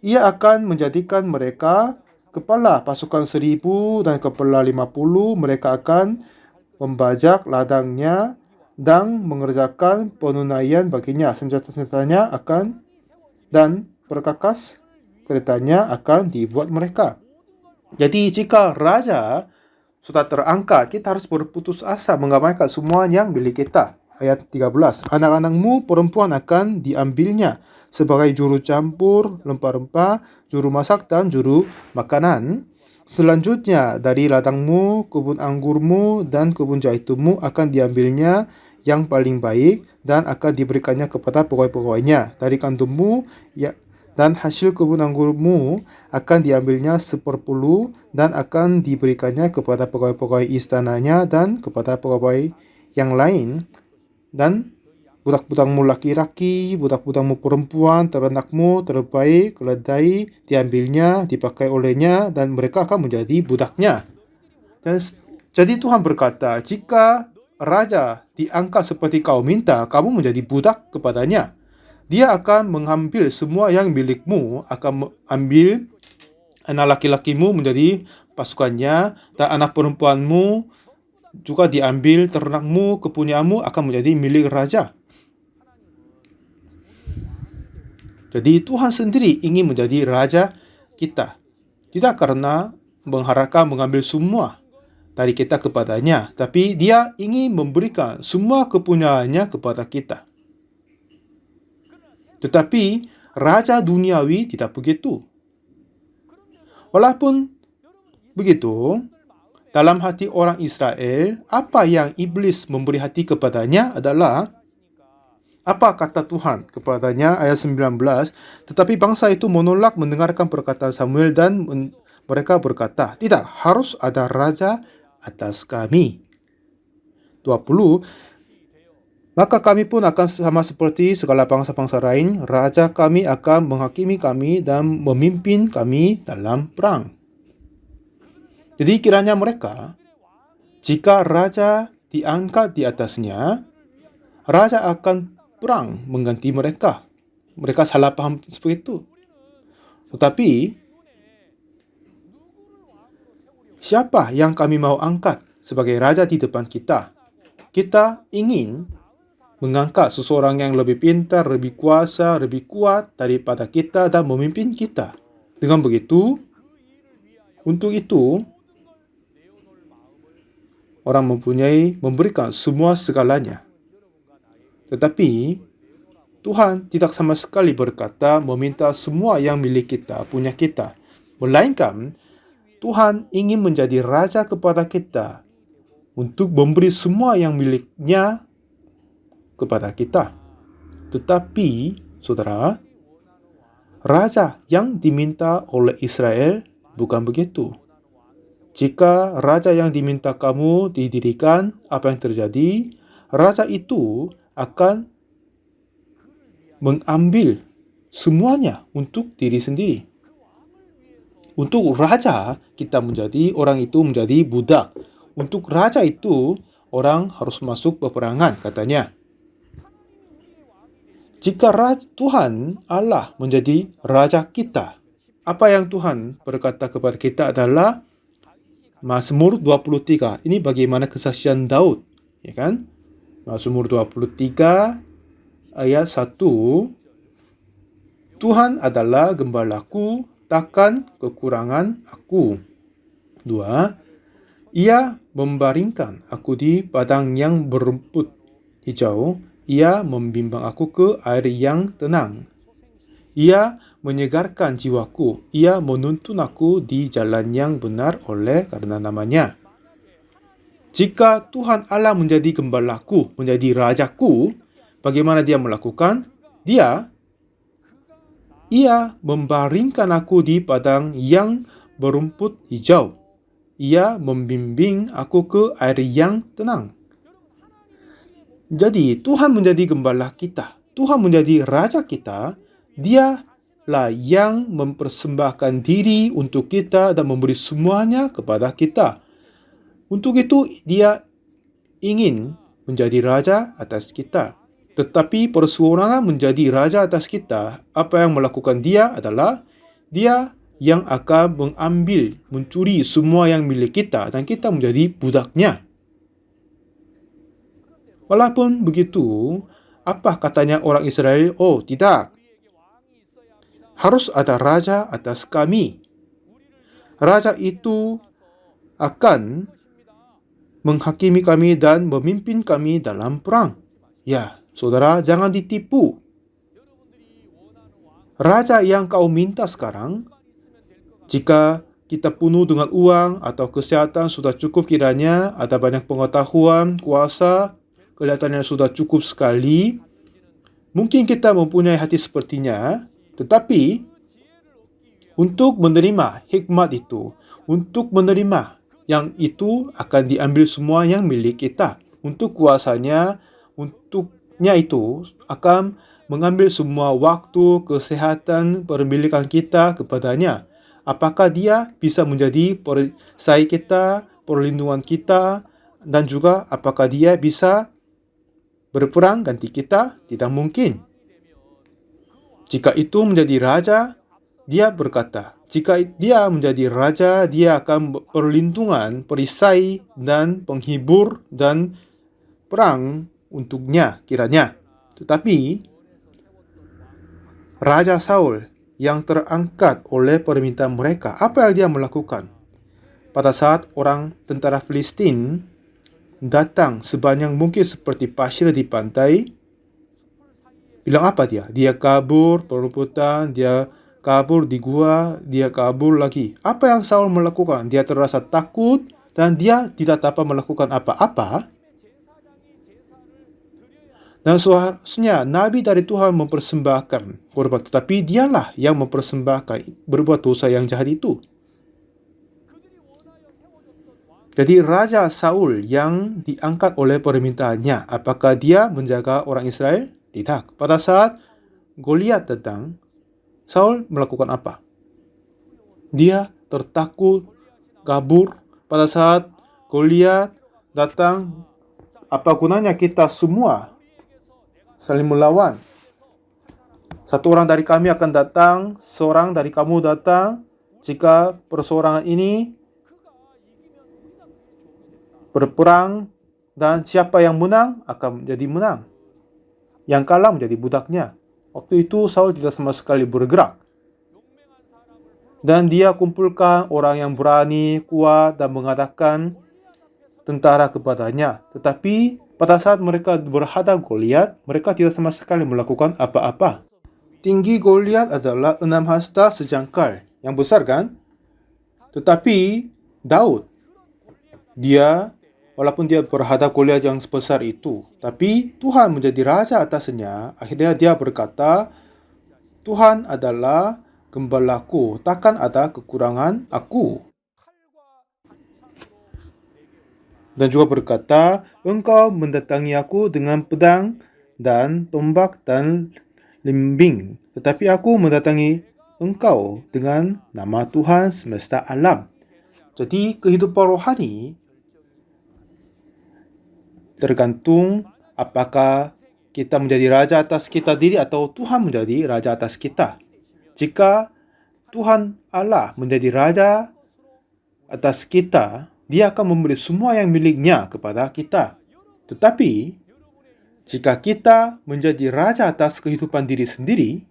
ia akan menjadikan mereka kepala pasukan 1,000 dan kepala 50. Mereka akan membajak ladangnya dan mengerjakan penunaian baginya. Senjata-senjatanya akan dan perkakas keretanya akan dibuat mereka. Jadi jika raja sudah terangkat, kita harus berputus asa mengabaikan semua yang milik kita. Ayat 13. Anak-anakmu perempuan akan diambilnya sebagai juru campur rempah-rempah, juru masak dan juru makanan. Selanjutnya dari ladangmu, kebun anggurmu dan kebun zaitunmu akan diambilnya yang paling baik dan akan diberikannya kepada pegawai-pegawainya. Dari kandungmu dan hasil kebun anggurmu akan diambilnya 1/10 dan akan diberikannya kepada pegawai-pegawai istananya dan kepada pegawai yang lain. Dan budak-budakmu laki-laki, budak-budakmu perempuan, ternakmu terbaik, keledai diambilnya, dipakai olehnya, dan mereka akan menjadi budaknya. Dan jadi Tuhan berkata, jika raja diangkat seperti kau minta, kamu menjadi budak kepadanya. Dia akan mengambil semua yang milikmu, akan ambil anak laki-lakimu menjadi pasukannya, dan anak perempuanmu juga diambil, ternakmu, kepunyaanmu akan menjadi milik raja. Jadi Tuhan sendiri ingin menjadi raja kita. Tidak karena mengharapkan mengambil semua dari kita kepadanya, tapi dia ingin memberikan semua kepunyaannya kepada kita. Tetapi raja duniawi tidak begitu. Walaupun begitu, dalam hati orang Israel, apa yang iblis memberi hati kepadanya adalah apa kata Tuhan kepadanya ayat 19, tetapi bangsa itu menolak mendengarkan perkataan Samuel dan mereka berkata, tidak, harus ada raja atas kami. 20, maka kami pun akan sama seperti segala bangsa-bangsa lain, raja kami akan menghakimi kami dan memimpin kami dalam perang. Jadi kiranya mereka, jika raja diangkat di atasnya, raja akan perang mengganti mereka. Mereka salah paham seperti itu. Tetapi, siapa yang kami mau angkat sebagai raja di depan kita? Kita ingin mengangkat seseorang yang lebih pintar, lebih kuasa, lebih kuat daripada kita dan memimpin kita. Dengan begitu, untuk itu, orang memberikan semua segalanya. Tetapi, Tuhan tidak sama sekali berkata meminta semua yang milik kita, punya kita. Melainkan, Tuhan ingin menjadi raja kepada kita untuk memberi semua yang miliknya kepada kita. Tetapi, saudara, raja yang diminta oleh Israel bukan begitu. Jika raja yang diminta kamu didirikan, apa yang terjadi? Raja itu akan mengambil semuanya untuk diri sendiri. Untuk raja, kita menjadi, orang itu menjadi budak. Untuk raja itu, orang harus masuk peperangan, katanya. Jika Tuhan Allah menjadi raja kita, apa yang Tuhan berkata kepada kita adalah Mazmur 23. Ini bagaimana kesaksian Daud, ya kan? Mazmur 23 ayat 1. Tuhan adalah gembalaku, takkan kekurangan aku. 2. Ia membaringkan aku di padang yang berumput hijau. Ia membimbang aku ke air yang tenang. Ia menyegarkan jiwaku. Ia menuntun aku di jalan yang benar oleh karena namanya. Jika Tuhan Allah menjadi gembalaku, menjadi rajaku, bagaimana dia melakukan? Ia membaringkan aku di padang yang berumput hijau. Ia membimbing aku ke air yang tenang. Jadi, Tuhan menjadi gembala kita. Tuhan menjadi raja kita. Dialah yang mempersembahkan diri untuk kita dan memberi semuanya kepada kita. Untuk itu dia ingin menjadi raja atas kita. Tetapi perseorangan menjadi raja atas kita, apa yang melakukan dia adalah dia yang akan mengambil, mencuri semua yang milik kita dan kita menjadi budaknya. Walaupun begitu, apa katanya orang Israel? Oh, tidak. Harus ada raja atas kami. Raja itu akan menghakimi kami dan memimpin kami dalam perang. Ya, saudara, jangan ditipu. Raja yang kau minta sekarang, jika kita penuh dengan uang atau kesehatan sudah cukup kiranya, ada banyak pengetahuan, kuasa, kelihatannya sudah cukup sekali, mungkin kita mempunyai hati sepertinya, tetapi untuk menerima hikmat itu, untuk menerima yang itu akan diambil semua yang milik kita. Untuk kuasanya, untuknya itu akan mengambil semua waktu, kesehatan, pemilikan kita kepadanya. Apakah dia bisa menjadi perisai kita, perlindungan kita, dan juga apakah dia bisa berperang ganti kita? Tidak mungkin. Jika itu menjadi raja, dia berkata, jika dia menjadi raja, dia akan perlindungan, perisai, dan penghibur, dan perang untuknya kiranya. Tetapi, Raja Saul yang terangkat oleh permintaan mereka, apa yang dia melakukan? Pada saat orang tentara Filistin datang sebanyak mungkin seperti pasir di pantai, bilang apa dia? Dia kabur, perebutan, dia kabur di gua, dia kabur lagi. Apa yang Saul melakukan? Dia terasa takut dan dia tidak dapat melakukan apa-apa. Dan seharusnya Nabi dari Tuhan mempersembahkan korban, tetapi dialah yang mempersembahkan berbuat dosa yang jahat itu. Jadi Raja Saul yang diangkat oleh permintaannya, apakah dia menjaga orang Israel? Tidak. Pada saat Goliat datang, Saul melakukan apa? Dia tertakut, kabur. Pada saat Goliat datang, apa gunanya kita semua saling melawan? Satu orang dari kami akan datang, seorang dari kamu datang. Jika perseorangan ini berperang dan siapa yang menang akan menjadi menang. Yang kalah menjadi budaknya. Waktu itu Saul tidak sama sekali bergerak. Dan dia kumpulkan orang yang berani, kuat dan mengadakan tentara kepadanya. Tetapi pada saat mereka berhadap Goliat, mereka tidak sama sekali melakukan apa-apa. Tinggi Goliat adalah 6 hasta sejangkal. Yang besar kan? Tetapi Daud, walaupun dia berhadap Goliat yang sebesar itu, tapi Tuhan menjadi raja atasnya. Akhirnya dia berkata, Tuhan adalah gembalaku, takkan ada kekurangan aku. Dan juga berkata, engkau mendatangi aku dengan pedang dan tombak dan limbing, tetapi aku mendatangi engkau dengan nama Tuhan semesta alam. Jadi kehidupan rohani tergantung apakah kita menjadi raja atas kita diri atau Tuhan menjadi raja atas kita. Jika Tuhan Allah menjadi raja atas kita, dia akan memberi semua yang miliknya kepada kita. Tetapi, jika kita menjadi raja atas kehidupan diri sendiri,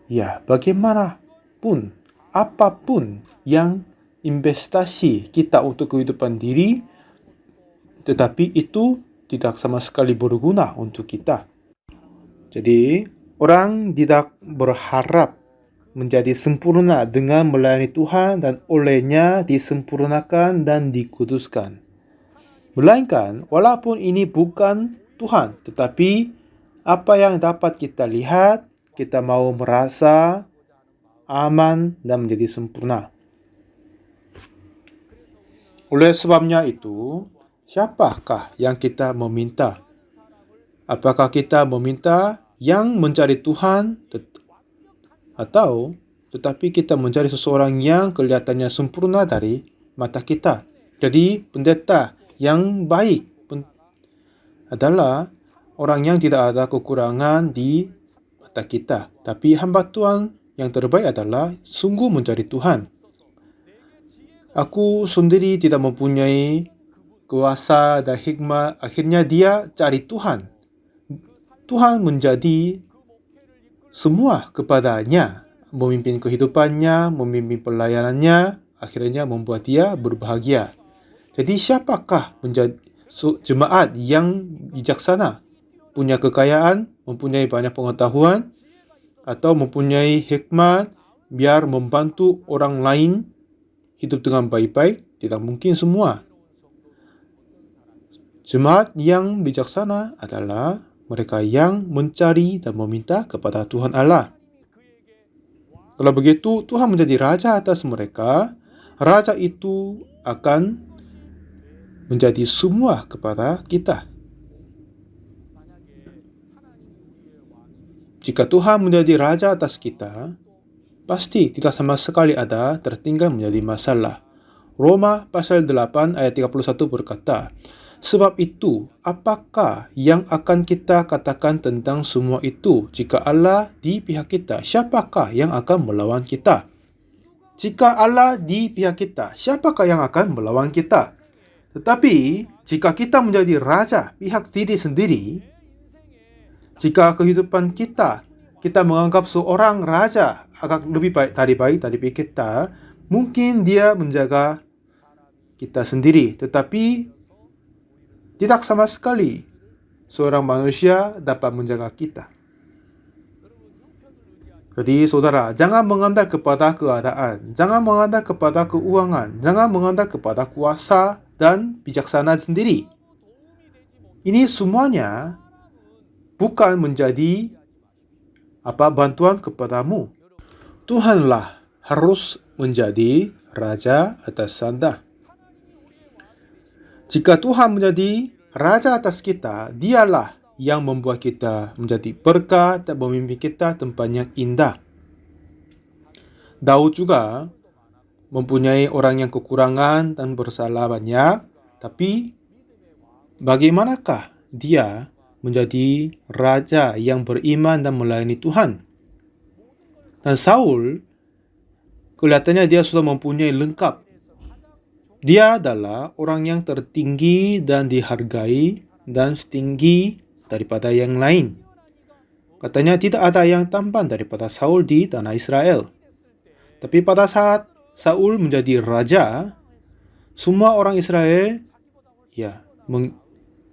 ya bagaimanapun, apapun yang investasi kita untuk kehidupan diri, tetapi itu tidak sama sekali berguna untuk kita. Jadi, orang tidak berharap menjadi sempurna dengan melayani Tuhan dan olehnya disempurnakan dan dikuduskan. Melainkan, walaupun ini bukan Tuhan, tetapi apa yang dapat kita lihat, kita mau merasa aman dan menjadi sempurna. Oleh sebabnya itu, siapakah yang kita meminta? Apakah kita meminta yang mencari Tuhan atau tetapi kita mencari seseorang yang kelihatannya sempurna dari mata kita. Jadi pendeta yang baik adalah orang yang tidak ada kekurangan di mata kita. Tapi hamba Tuhan yang terbaik adalah sungguh mencari Tuhan. Aku sendiri tidak mempunyai kuasa dan hikmat. Akhirnya dia cari Tuhan. Tuhan menjadi semua kepadanya. Memimpin kehidupannya, memimpin pelayanannya, akhirnya membuat dia berbahagia. Jadi siapakah menjadi jemaat yang bijaksana? Punya kekayaan, mempunyai banyak pengetahuan, atau mempunyai hikmat biar membantu orang lain hidup dengan baik-baik? Tidak mungkin semua. Jemaat yang bijaksana adalah mereka yang mencari dan meminta kepada Tuhan Allah. Kalau begitu, Tuhan menjadi raja atas mereka. Raja itu akan menjadi semua kepada kita. Jika Tuhan menjadi raja atas kita, pasti tidak sama sekali ada tertinggal menjadi masalah. Roma pasal 8 ayat 31 berkata, sebab itu, apakah yang akan kita katakan tentang semua itu? Jika Allah di pihak kita, siapakah yang akan melawan kita? Jika Allah di pihak kita, siapakah yang akan melawan kita? Tetapi, jika kita menjadi raja pihak diri sendiri, jika kehidupan kita menganggap seorang raja agak lebih baik dari kita, mungkin dia menjaga kita sendiri. Tetapi, tidak sama sekali seorang manusia dapat menjaga kita. Jadi saudara, jangan mengandal kepada keadaan, jangan mengandal kepada keuangan, jangan mengandal kepada kuasa dan bijaksana sendiri. Ini semuanya bukan menjadi bantuan kepadamu. Tuhanlah harus menjadi raja atas Anda. Jika Tuhan menjadi raja atas kita, dialah yang membuat kita menjadi berkat dan memimpin kita tempat yang indah. Daud juga mempunyai orang yang kekurangan dan bersalah banyak, tapi bagaimanakah dia menjadi raja yang beriman dan melayani Tuhan? Dan Saul, kelihatannya dia sudah mempunyai lengkap. Dia adalah orang yang tertinggi dan dihargai dan setinggi daripada yang lain. Katanya tidak ada yang tampan daripada Saul di tanah Israel. Tapi pada saat Saul menjadi raja, semua orang Israel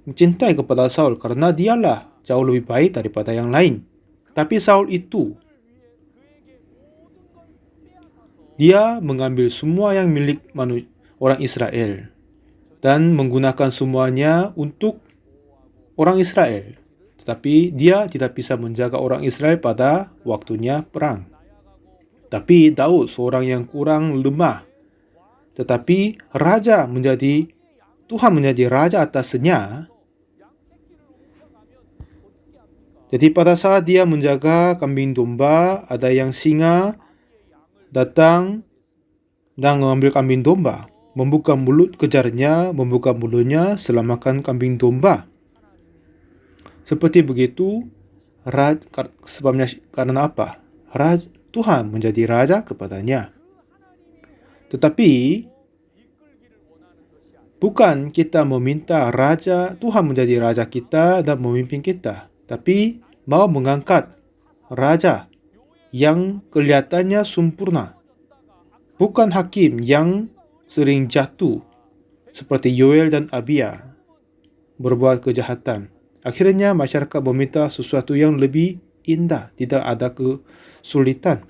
mencintai kepada Saul karena dialah jauh lebih baik daripada yang lain. Tapi Saul itu, dia mengambil semua yang milik orang Israel dan menggunakan semuanya untuk orang Israel. Tetapi dia tidak bisa menjaga orang Israel pada waktunya perang. Tapi Daud seorang yang kurang lemah. Tetapi Tuhan menjadi raja atasnya. Jadi pada saat dia menjaga kambing domba, ada yang singa datang dan mengambil kambing domba. Membuka mulut, kejarnya, membuka mulutnya, selamatkan kambing domba. Seperti begitu, sebabnya karena apa? Tuhan menjadi raja kepadanya. Tetapi, bukan kita meminta Tuhan menjadi raja kita dan memimpin kita. Tapi, mau mengangkat raja yang kelihatannya sempurna. Bukan hakim yang sering jatuh seperti Yoel dan Abia berbuat kejahatan. Akhirnya masyarakat meminta sesuatu yang lebih indah, tidak ada kesulitan.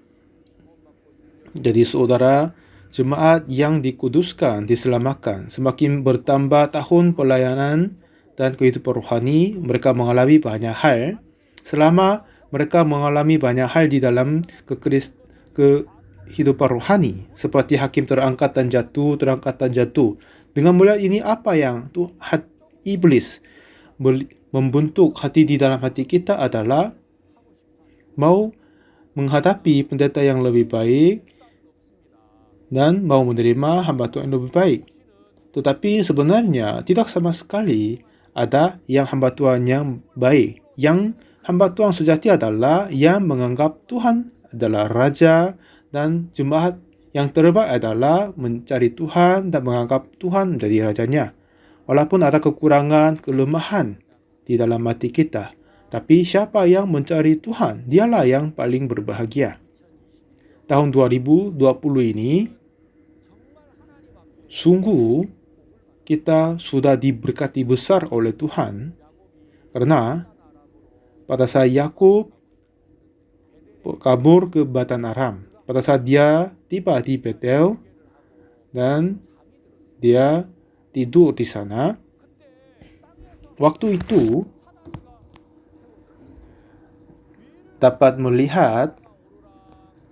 Jadi saudara, jemaat yang dikuduskan, diselamatkan, semakin bertambah tahun pelayanan dan kehidupan rohani, mereka mengalami banyak hal. Selama mereka mengalami banyak hal di dalam kehidupan rohani, seperti hakim terangkat dan jatuh. Dengan melihat ini, apa yang iblis membentuk hati di dalam hati kita adalah mau menghadapi pendeta yang lebih baik, dan mau menerima hamba Tuhan yang lebih baik. Tetapi sebenarnya tidak sama sekali ada yang hamba Tuhan yang baik. Yang hamba Tuhan sejati adalah yang menganggap Tuhan adalah Raja, dan jemaat yang terbaik adalah mencari Tuhan dan menganggap Tuhan menjadi rajanya. Walaupun ada kekurangan, kelemahan di dalam hati kita, tapi siapa yang mencari Tuhan, dialah yang paling berbahagia. Tahun 2020 ini, sungguh kita sudah diberkati besar oleh Tuhan, karena pada saat Yakub kabur ke Batan Aram, pada saat dia tiba di Betel dan dia tidur di sana, waktu itu dapat melihat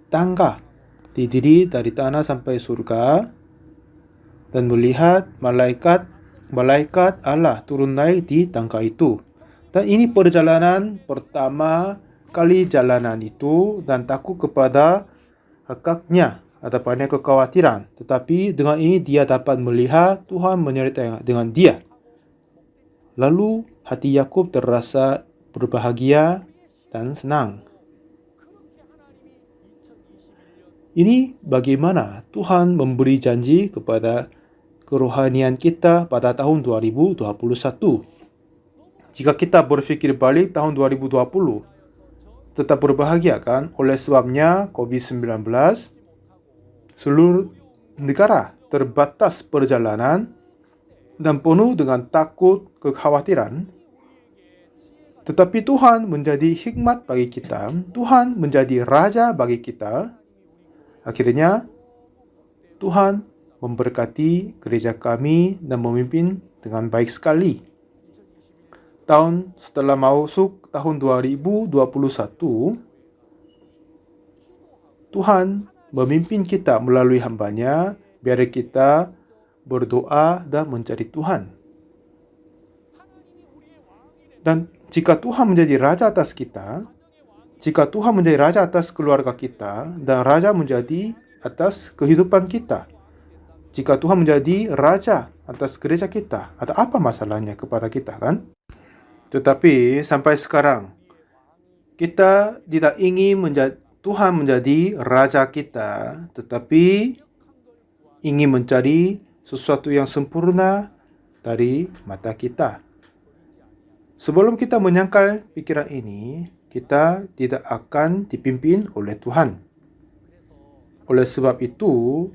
tangga didiri dari tanah sampai surga, dan melihat malaikat Allah turun naik di tangga itu. Dan ini perjalanan pertama kali jalanan itu, dan takut kepada haknya ada banyak kekhawatiran. Tetapi dengan ini dia dapat melihat Tuhan menyertai dengan dia. Lalu hati Yakub terasa berbahagia dan senang. Ini bagaimana Tuhan memberi janji kepada kerohanian kita pada tahun 2021. Jika kita berfikir balik tahun 2020, tetap berbahagia kan? Oleh sebabnya COVID-19, seluruh negara terbatas perjalanan dan penuh dengan takut, kekhawatiran. Tetapi Tuhan menjadi hikmat bagi kita, Tuhan menjadi raja bagi kita. Akhirnya Tuhan memberkati gereja kami dan memimpin dengan baik sekali. Tahun setelah masuk tahun 2021, Tuhan memimpin kita melalui hambanya, biar kita berdoa dan mencari Tuhan. Dan jika Tuhan menjadi raja atas kita, jika Tuhan menjadi raja atas keluarga kita, dan raja menjadi atas kehidupan kita, jika Tuhan menjadi raja atas gereja kita, ada apa masalahnya kepada kita kan? Tetapi sampai sekarang, kita tidak ingin Tuhan menjadi raja kita, tetapi ingin mencari sesuatu yang sempurna dari mata kita. Sebelum kita menyangkal pikiran ini, kita tidak akan dipimpin oleh Tuhan. Oleh sebab itu,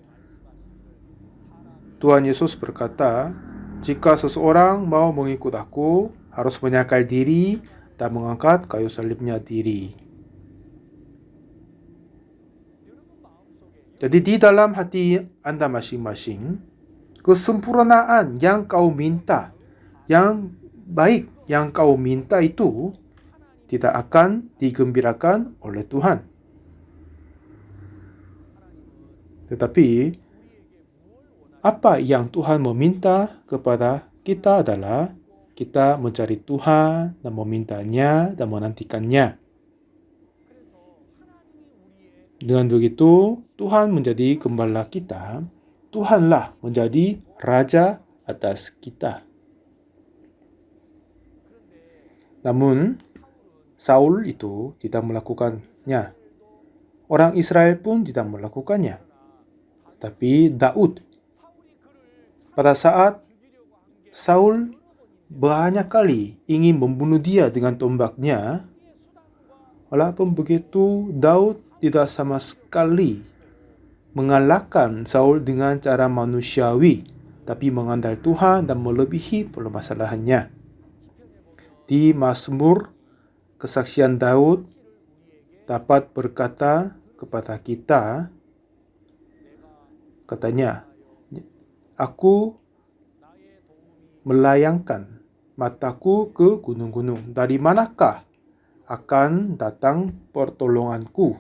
Tuhan Yesus berkata, jika seseorang mau mengikut aku, harus menyangkal diri dan mengangkat kayu salibnya diri. Jadi di dalam hati Anda masing-masing, kesempurnaan yang kau minta, yang baik yang kau minta itu tidak akan digembirakan oleh Tuhan. Tetapi apa yang Tuhan meminta kepada kita adalah kita mencari Tuhan dan memintanya dan menantikannya. Dengan begitu, Tuhan menjadi gembala kita. Tuhanlah menjadi raja atas kita. Namun, Saul itu tidak melakukannya. Orang Israel pun tidak melakukannya. Tapi Daud, pada saat Saul banyak kali ingin membunuh dia dengan tombaknya, walaupun begitu Daud tidak sama sekali mengalahkan Saul dengan cara manusiawi, tapi mengandalkan Tuhan dan melebihi permasalahannya. Di Mazmur, kesaksian Daud dapat berkata kepada kita, katanya, aku melayangkan mataku ke gunung-gunung. Dari manakah akan datang pertolonganku?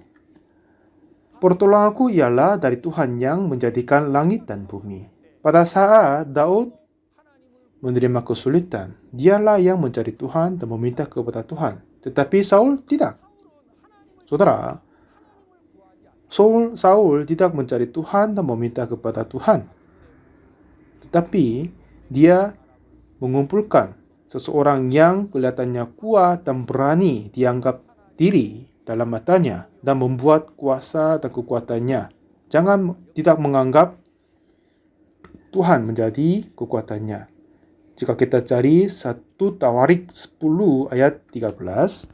Pertolonganku ialah dari Tuhan yang menjadikan langit dan bumi. Pada saat Daud menerima kesulitan, dialah yang mencari Tuhan dan meminta kepada Tuhan. Tetapi Saul tidak. Saudara, Saul tidak mencari Tuhan dan meminta kepada Tuhan. Tetapi dia mengumpulkan seseorang yang kelihatannya kuat dan berani dianggap diri dalam matanya dan membuat kuasa dan kekuatannya. Jangan tidak menganggap Tuhan menjadi kekuatannya. Jika kita cari 1 Tawarik 10 ayat 13.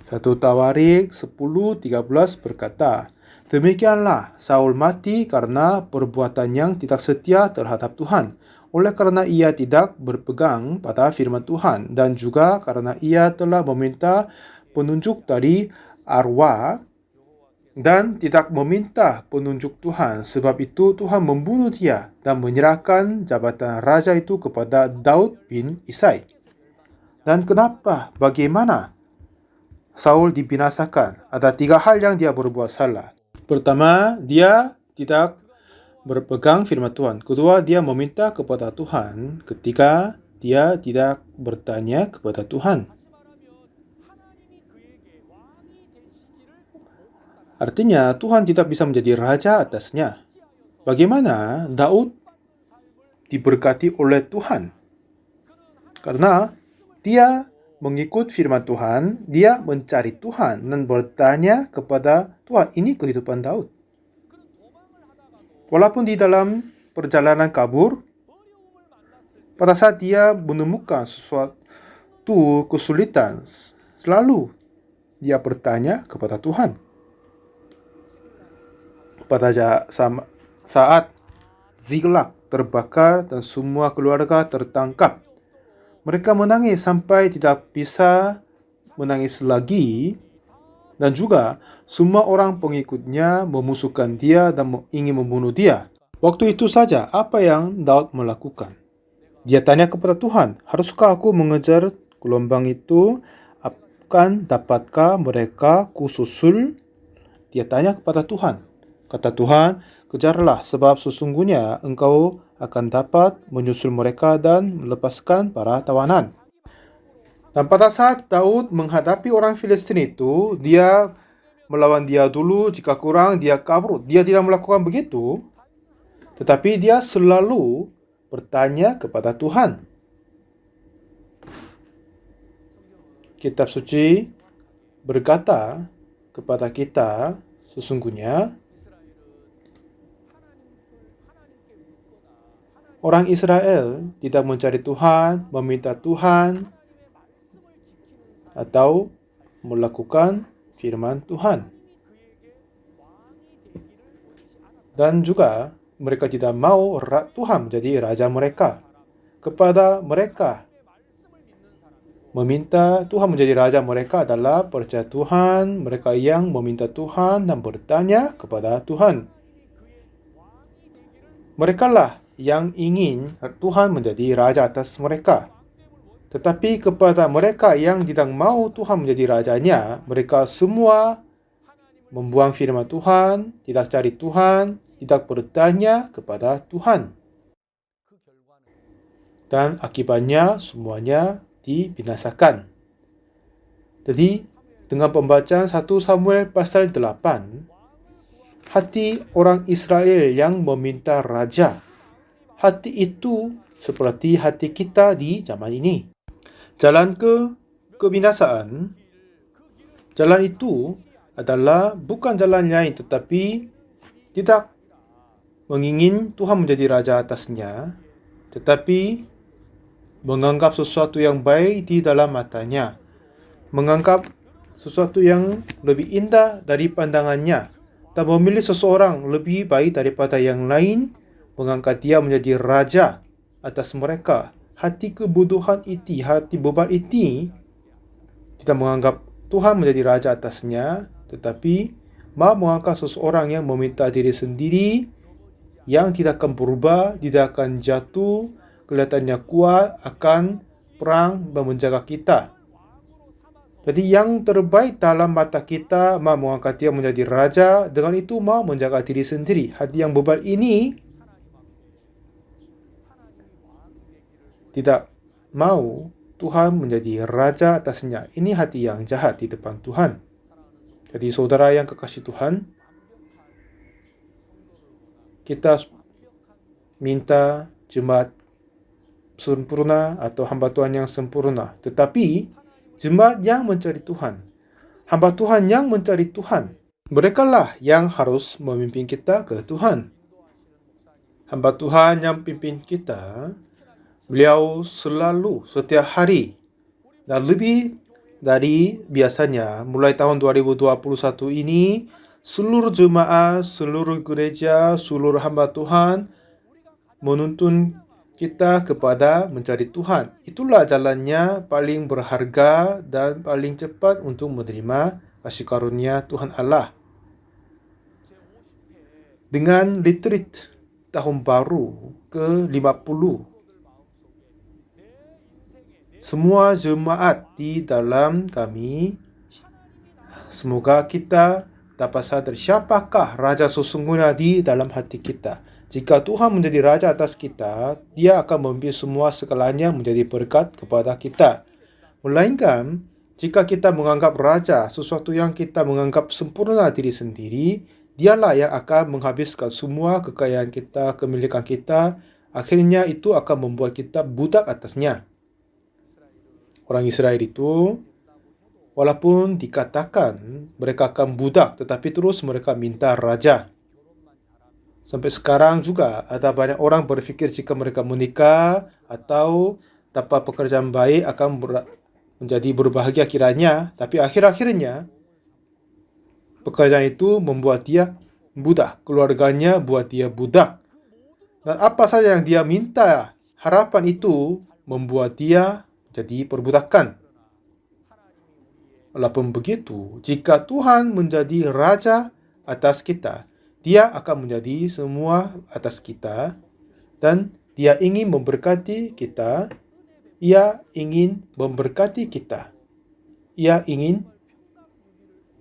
1 Tawarik 10:13 berkata, demikianlah Saul mati karena perbuatan yang tidak setia terhadap Tuhan, oleh karena ia tidak berpegang pada firman Tuhan, dan juga karena ia telah meminta penunjuk dari arwah dan tidak meminta penunjuk Tuhan. Sebab itu Tuhan membunuh dia dan menyerahkan jabatan raja itu kepada Daud bin Isai. Dan kenapa? Bagaimana Saul dibinasakan? Ada 3 hal yang dia berbuat salah. Pertama, dia tidak berpegang firman Tuhan. Kedua, dia meminta kepada Tuhan. Ketiga, dia tidak bertanya kepada Tuhan. Artinya, Tuhan tidak bisa menjadi raja atasnya. Bagaimana Daud diberkati oleh Tuhan? Karena dia mengikut firman Tuhan, dia mencari Tuhan dan bertanya kepada Tuhan. Ini kehidupan Daud. Walaupun di dalam perjalanan kabur, pada saat dia menemukan sesuatu kesulitan, selalu dia bertanya kepada Tuhan. Pada saat Ziklag terbakar dan semua keluarga tertangkap, mereka menangis sampai tidak bisa menangis lagi, dan juga semua orang pengikutnya memusuhkan dia dan ingin membunuh dia. Waktu itu saja apa yang Daud melakukan? Dia tanya kepada Tuhan, haruskah aku mengejar gelombang itu? Akan dapatkah mereka kususul? Dia tanya kepada Tuhan. Kata Tuhan, kejarlah sebab sesungguhnya engkau akan dapat menyusul mereka dan melepaskan para tawanan. Dan pada saat Daud menghadapi orang Filistin itu, dia melawan dia dulu, jika kurang dia kabur. Dia tidak melakukan begitu, tetapi dia selalu bertanya kepada Tuhan. Kitab suci berkata kepada kita, sesungguhnya orang Israel tidak mencari Tuhan, meminta Tuhan, atau melakukan firman Tuhan. Dan juga mereka tidak mau Tuhan menjadi raja mereka. Kepada mereka, meminta Tuhan menjadi raja mereka adalah percaya Tuhan, mereka yang meminta Tuhan dan bertanya kepada Tuhan. Merekalah yang ingin Tuhan menjadi raja atas mereka. Tetapi kepada mereka yang tidak mau Tuhan menjadi rajanya, mereka semua membuang firman Tuhan, tidak cari Tuhan, tidak bertanya kepada Tuhan. Dan akibatnya semuanya dibinasakan. Jadi dengan pembacaan 1 Samuel pasal 8, hati orang Israel yang meminta raja, hati itu seperti hati kita di zaman ini. Jalan ke kebinasaan, jalan itu adalah bukan jalan lain tetapi tidak mengingin Tuhan menjadi raja atasnya, tetapi menganggap sesuatu yang baik di dalam matanya, menganggap sesuatu yang lebih indah dari pandangannya, dan memilih seseorang lebih baik daripada yang lain, mengangkat dia menjadi raja atas mereka. Hati kebodohan itu, hati bebal itu tidak menganggap Tuhan menjadi raja atasnya, tetapi mau mengangkat seseorang yang meminta diri sendiri, yang tidak akan berubah, tidak akan jatuh, kelihatannya kuat, akan perang dan menjaga kita. Jadi yang terbaik dalam mata kita mau mengangkat dia menjadi raja, dengan itu mau menjaga diri sendiri. Hati yang bebal ini tidak mau Tuhan menjadi raja atasnya. Ini hati yang jahat di depan Tuhan. Jadi saudara yang kekasih Tuhan, kita minta jemaat sempurna atau hamba Tuhan yang sempurna. Tetapi jemaat yang mencari Tuhan, hamba Tuhan yang mencari Tuhan, merekalah yang harus memimpin kita ke Tuhan. Hamba Tuhan yang pimpin kita, beliau selalu setiap hari dan lebih dari biasanya mulai tahun 2021 ini, seluruh jemaat, seluruh gereja, seluruh hamba Tuhan menuntun kita kepada mencari Tuhan. Itulah jalannya paling berharga dan paling cepat untuk menerima kasih karunia Tuhan Allah. Dengan retreat tahun baru ke-50, semua jemaat di dalam kami, semoga kita dapat sadar siapakah raja sesungguhnya di dalam hati kita. Jika Tuhan menjadi raja atas kita, dia akan memimpin semua segalanya menjadi berkat kepada kita. Melainkan, jika kita menganggap raja sesuatu yang kita menganggap sempurna diri sendiri, dialah yang akan menghabiskan semua kekayaan kita, kemilikan kita. Akhirnya itu akan membuat kita budak atasnya. Orang Israel itu, walaupun dikatakan mereka akan budak, tetapi terus mereka minta raja. Sampai sekarang juga ada banyak orang berpikir jika mereka menikah atau dapat pekerjaan baik akan menjadi berbahagia kiranya. Tapi akhir-akhirnya pekerjaan itu membuat dia budak. Keluarganya buat dia budak. Dan apa saja yang dia minta, harapan itu membuat dia jadi perbudakan. Walaupun begitu, jika Tuhan menjadi raja atas kita, dia akan menjadi semua atas kita dan dia ingin memberkati kita. Ia ingin memberkati kita. Ia ingin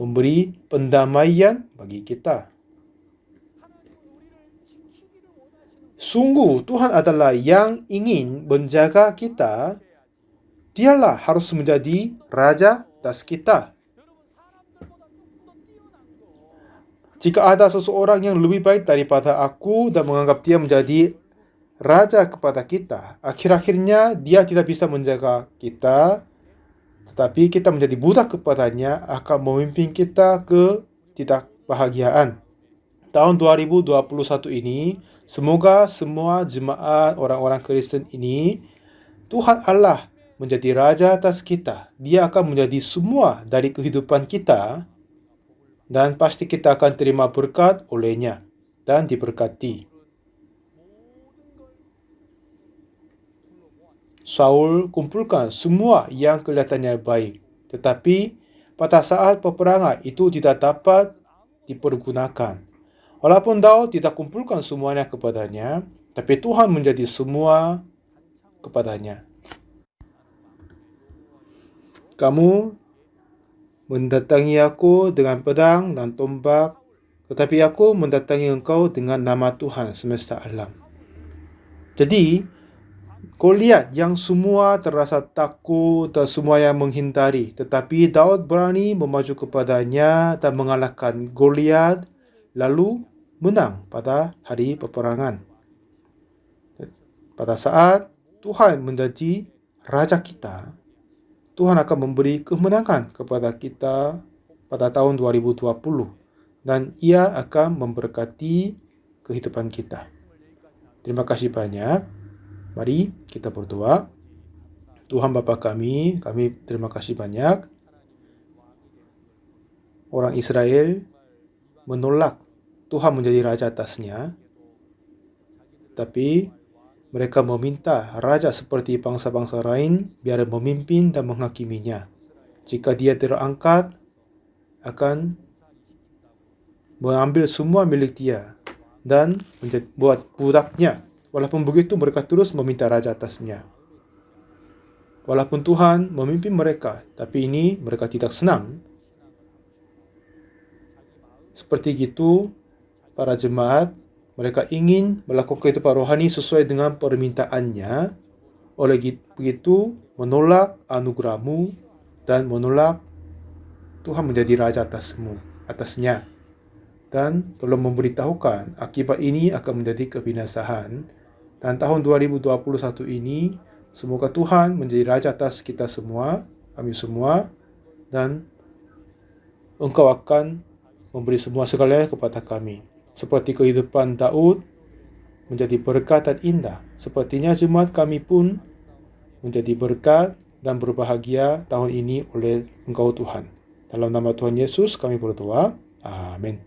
memberi pendamaian bagi kita. Sungguh Tuhan adalah yang ingin menjaga kita. Dialah harus menjadi raja atas kita. Jika ada seseorang yang lebih baik daripada aku dan menganggap dia menjadi raja kepada kita, akhir-akhirnya dia tidak bisa menjaga kita, tetapi kita menjadi budak kepadanya, akan memimpin kita ke ketidakbahagiaan. Tahun 2021 ini, semoga semua jemaat orang-orang Kristen ini, Tuhan Allah menjadi raja atas kita. Dia akan menjadi semua dari kehidupan kita, dan pasti kita akan terima berkat olehnya dan diberkati. Saul kumpulkan semua yang kelihatannya baik, tetapi pada saat peperangan itu tidak dapat dipergunakan. Walaupun Daud tidak kumpulkan semuanya kepadanya, tapi Tuhan menjadi semua kepadanya. Kamu mendatangi aku dengan pedang dan tombak, tetapi aku mendatangi engkau dengan nama Tuhan semesta alam. Jadi, Goliat yang semua terasa takut dan semua yang menghindari, tetapi Daud berani memaju kepadanya dan mengalahkan Goliat, lalu menang pada hari peperangan. Pada saat Tuhan menjadi raja kita, Tuhan akan memberi kemenangan kepada kita pada tahun 2020 dan ia akan memberkati kehidupan kita. Terima kasih banyak. Mari kita berdoa. Tuhan Bapa kami terima kasih banyak. Orang Israel menolak Tuhan menjadi raja atasnya, tapi mereka meminta raja seperti bangsa-bangsa lain biar memimpin dan menghakiminya. Jika dia terangkat, akan mengambil semua milik dia dan buat budaknya. Walaupun begitu, mereka terus meminta raja atasnya. Walaupun Tuhan memimpin mereka, tapi ini mereka tidak senang. Seperti itu, para jemaat, mereka ingin melakukan kehidupan rohani sesuai dengan permintaannya, Oleh begitu, menolak anugerah-Mu dan menolak Tuhan menjadi Raja atasnya. Dan tolong memberitahukan akibat ini akan menjadi kebinasaan. Dan tahun 2021 ini, semoga Tuhan menjadi Raja atas kita semua, kami semua, dan Engkau akan memberi semua segalanya kepada kami. Seperti kehidupan Daud menjadi berkat dan indah. Sepertinya jemaat kami pun menjadi berkat dan berbahagia tahun ini oleh Engkau Tuhan. Dalam nama Tuhan Yesus kami berdoa. Amin.